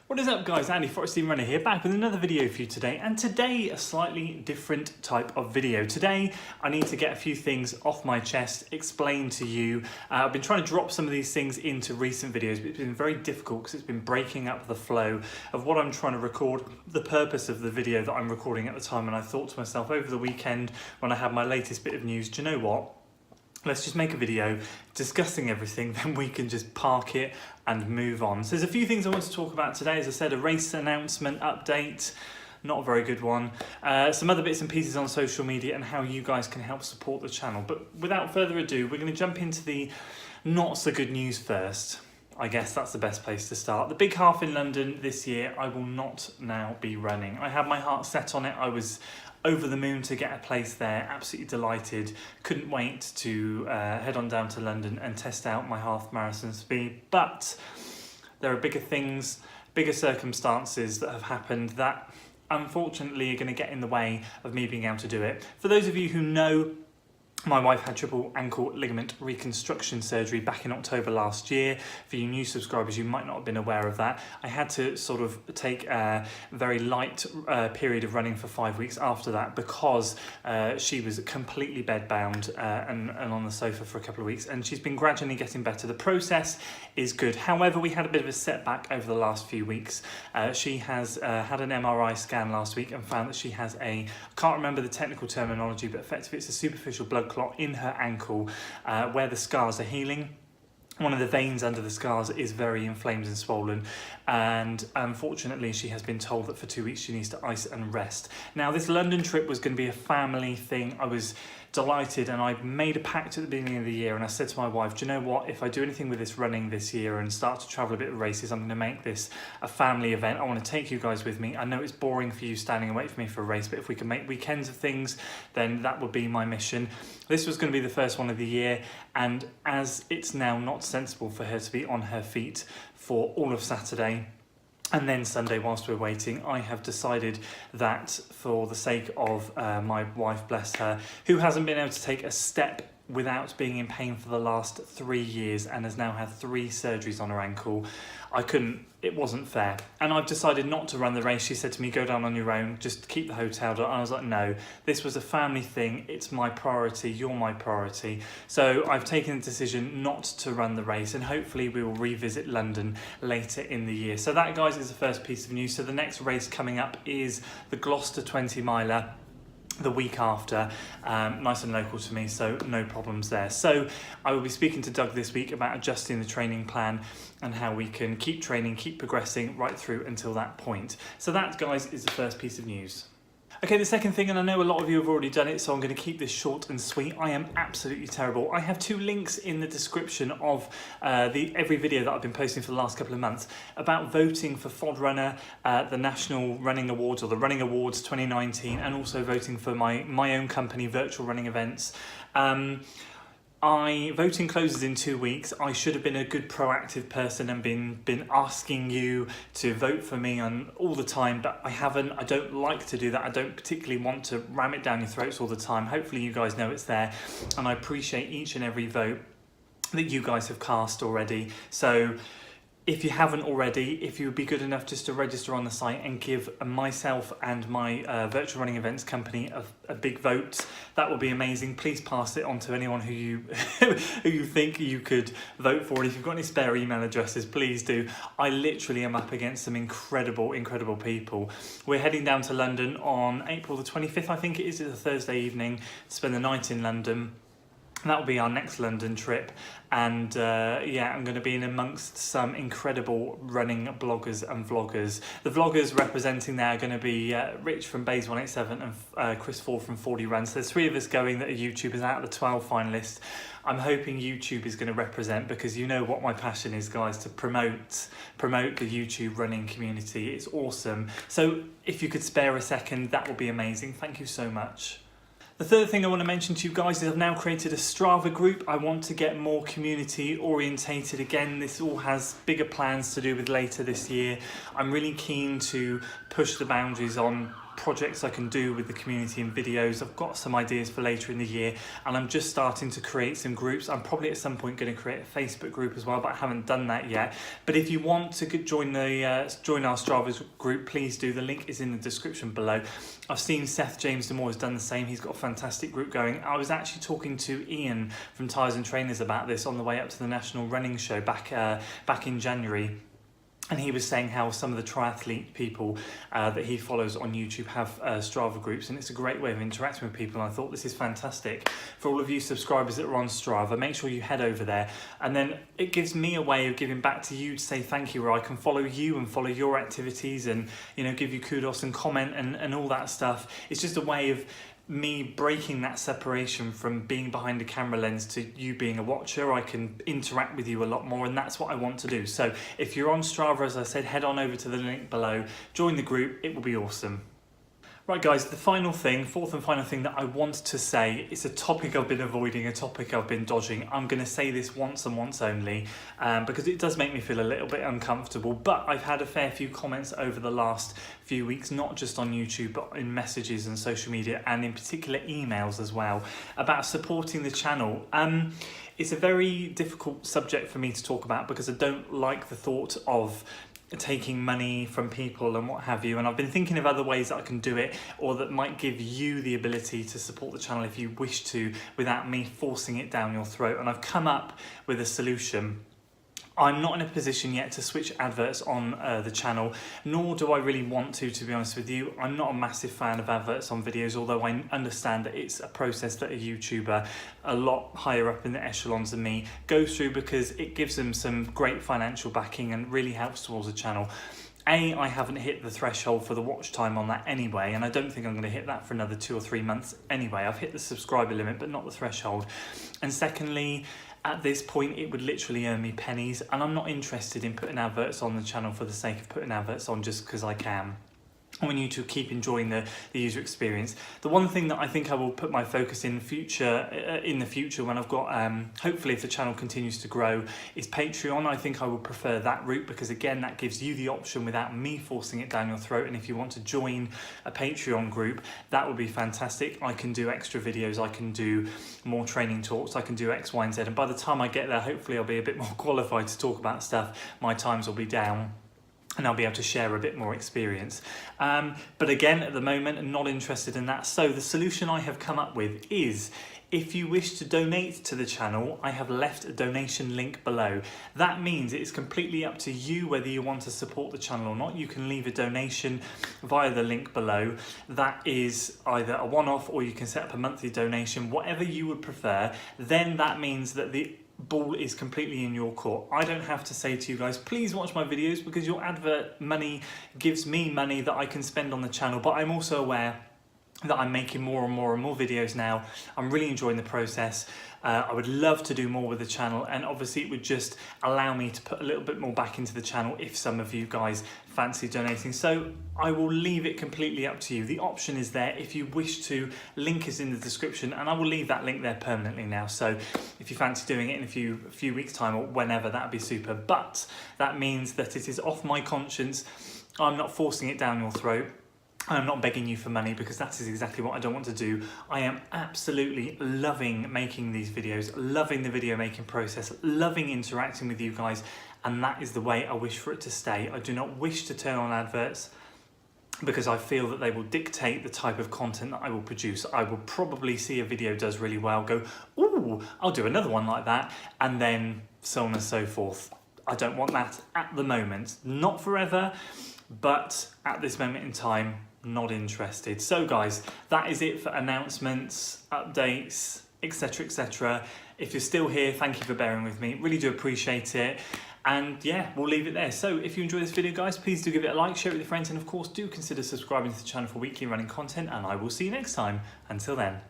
What is up guys, Andy Forrestine Runner here, back with another video for you today, and today a slightly different type of video. Today I need to get a few things off my chest, explain to you. I've been trying to drop some of these things into recent videos, but it's been very difficult because it's been breaking up the flow of what I'm trying to record, the purpose of the video that I'm recording at the time. And I thought to myself over the weekend when I had my latest bit of news, do you know what? Let's just make a video discussing everything, then we can just park it and move on. So there's a few things I want to talk about today. As I said, a race announcement update, not a very good one. Some other bits and pieces on social media and how you guys can help support the channel. But without further ado, we're going to jump into the not so good news first. I guess that's the best place to start. The big half in London this year, I will not now be running. I had my heart set on it. I was over the moon to get a place there, absolutely delighted. Couldn't wait to head on down to London and test out my half marathon speed. But there are bigger things, bigger circumstances that have happened that unfortunately are going to get in the way of me being able to do it. For those of you who know, my wife had triple ankle ligament reconstruction surgery back in October last year. For you new subscribers, you might not have been aware of that. I had to sort of take a very light period of running for 5 weeks after that because she was completely bedbound and on the sofa for a couple of weeks, and she's been gradually getting better. The process is good. However, we had a bit of a setback over the last few weeks. She has had an MRI scan last week and found that she has I can't remember the technical terminology, but effectively it's a superficial blood clot in her ankle where the scars are healing. One of the veins under the scars is very inflamed and swollen, and unfortunately she has been told that for 2 weeks she needs to ice and rest. Now, this London trip was going to be a family thing. I was delighted, and I made a pact at the beginning of the year, and I said to my wife, do you know what, if I do anything with this running this year and start to travel a bit of races, I'm going to make this a family event. I want to take you guys with me. I know it's boring for you standing and waiting for me for a race, but if we can make weekends of things, then that would be my mission. This was going to be the first one of the year, and as it's now not sensible for her to be on her feet for all of Saturday and then Sunday whilst we're waiting, I have decided that for the sake of my wife, bless her, who hasn't been able to take a step without being in pain for the last 3 years and has now had 3 surgeries on her ankle, it wasn't fair. And I've decided not to run the race. She said to me, go down on your own, just keep the hotel door. And I was like, no, this was a family thing. It's my priority, you're my priority. So I've taken the decision not to run the race, and hopefully we will revisit London later in the year. So that, guys, is the first piece of news. So the next race coming up is the Gloucester 20 miler. The week after, nice and local to me, so no problems there. So I will be speaking to Doug this week about adjusting the training plan and how we can keep training, keep progressing right through until that point. So that, guys, is the first piece of news. Okay, the second thing, and I know a lot of you have already done it, so I'm going to keep this short and sweet. I am absolutely terrible. I have 2 links in the description of every video that I've been posting for the last couple of months about voting for FOD Runner, the National Running Awards, or the Running Awards 2019, and also voting for my own company, Virtual Running Events. Voting closes in 2 weeks. I should have been a good proactive person and been asking you to vote for me on all the time, but I haven't. I don't like to do that. I don't particularly want to ram it down your throats all the time. Hopefully you guys know it's there, and I appreciate each and every vote that you guys have cast already. So if you haven't already, if you would be good enough just to register on the site and give myself and my Virtual Running Events company a big vote, that would be amazing. Please pass it on to anyone who you who you think you could vote for. And if you've got any spare email addresses, please do. I literally am up against some incredible people. We're heading down to London on April the 25th, I think it is. It's a Thursday evening, to spend the night in London. That will be our next London trip, and yeah, I'm going to be in amongst some incredible running bloggers and vloggers. The vloggers representing there are going to be Rich from Bays 187 and Chris Ford from 40 Runs. So there's 3 of us going that are YouTubers out of the 12 finalists. I'm hoping YouTube is going to represent, because you know what my passion is, guys, to promote the YouTube running community. It's awesome. So if you could spare a second, that would be amazing. Thank you so much. The third thing I want to mention to you guys is I've now created a Strava group. I want to get more community orientated. Again, this all has bigger plans to do with later this year. I'm really keen to push the boundaries on projects I can do with the community and videos. I've got some ideas for later in the year, and I'm just starting to create some groups. I'm probably at some point going to create a Facebook group as well, but I haven't done that yet. But if you want to join our Strava group, please do. The link is in the description below. I've seen Seth James Damore has done the same. He's got a fantastic group going. I was actually talking to Ian from Tyres and Trainers about this on the way up to the National Running Show back in January. And he was saying how some of the triathlete people that he follows on YouTube have Strava groups, and it's a great way of interacting with people. And I thought this is fantastic. For all of you subscribers that are on Strava, make sure you head over there. And then it gives me a way of giving back to you to say thank you, where I can follow you and follow your activities and, you know, give you kudos and comment and all that stuff. It's just a way of me breaking that separation from being behind a camera lens to you being a watcher. I can interact with you a lot more, and that's what I want to do. So if you're on Strava, as I said, head on over to the link below, join the group, it will be awesome. Right guys, the fourth and final thing that I want to say, it's a topic I've been avoiding, a topic I've been dodging. I'm going to say this once and once only, because it does make me feel a little bit uncomfortable, but I've had a fair few comments over the last few weeks, not just on YouTube, but in messages and social media, and in particular emails as well, about supporting the channel. It's a very difficult subject for me to talk about because I don't like the thought of taking money from people and what have you, and I've been thinking of other ways that I can do it, or that might give you the ability to support the channel if you wish to, without me forcing it down your throat. And I've come up with a solution. I'm not in a position yet to switch adverts on the channel, nor do I really want to be honest with you. I'm not a massive fan of adverts on videos, although I understand that it's a process that a YouTuber a lot higher up in the echelons than me goes through, because it gives them some great financial backing and really helps towards the channel. I haven't hit the threshold for the watch time on that anyway, and I don't think I'm going to hit that for another 2 or 3 months anyway. I've hit the subscriber limit, but not the threshold. And secondly, at this point, it would literally earn me pennies, and I'm not interested in putting adverts on the channel for the sake of putting adverts on just because I can. I want you to keep enjoying the user experience. The one thing that I think I will put my focus in the future when I've got, hopefully if the channel continues to grow, is Patreon. I think I would prefer that route, because again, that gives you the option without me forcing it down your throat. And if you want to join a Patreon group, that would be fantastic. I can do extra videos, I can do more training talks, I can do X, Y, and Z. And by the time I get there, hopefully I'll be a bit more qualified to talk about stuff. My times will be down, and I'll be able to share a bit more experience. But again, at the moment, I'm not interested in that. So the solution I have come up with is, if you wish to donate to the channel, I have left a donation link below. That means it's completely up to you whether you want to support the channel or not. You can leave a donation via the link below. That is either a one-off, or you can set up a monthly donation, whatever you would prefer. Then that means that the ball is completely in your court. I don't have to say to you guys, please watch my videos, because your advert money gives me money that I can spend on the channel. But I'm also aware that I'm making more and more videos now. I'm really enjoying the process. I would love to do more with the channel, and obviously it would just allow me to put a little bit more back into the channel if some of you guys fancy donating. So I will leave it completely up to you. The option is there if you wish to. Link is in the description, and I will leave that link there permanently now. So if you fancy doing it in a few weeks time or whenever, that'd be super. But that means that it is off my conscience. I'm not forcing it down your throat. I'm not begging you for money, because that is exactly what I don't want to do. I am absolutely loving making these videos, loving the video making process, loving interacting with you guys, and that is the way I wish for it to stay. I do not wish to turn on adverts, because I feel that they will dictate the type of content that I will produce. I will probably see a video does really well, go, ooh, I'll do another one like that, and then so on and so forth. I don't want that at the moment. Not forever, but at this moment in time, not interested. So guys, that is it for announcements, updates, etc, etc. If you're still here, thank you for bearing with me. Really do appreciate it. And yeah, we'll leave it there. So if you enjoyed this video, guys, please do give it a like, share it with your friends, and of course do consider subscribing to the channel for weekly running content, and I will see you next time. Until then.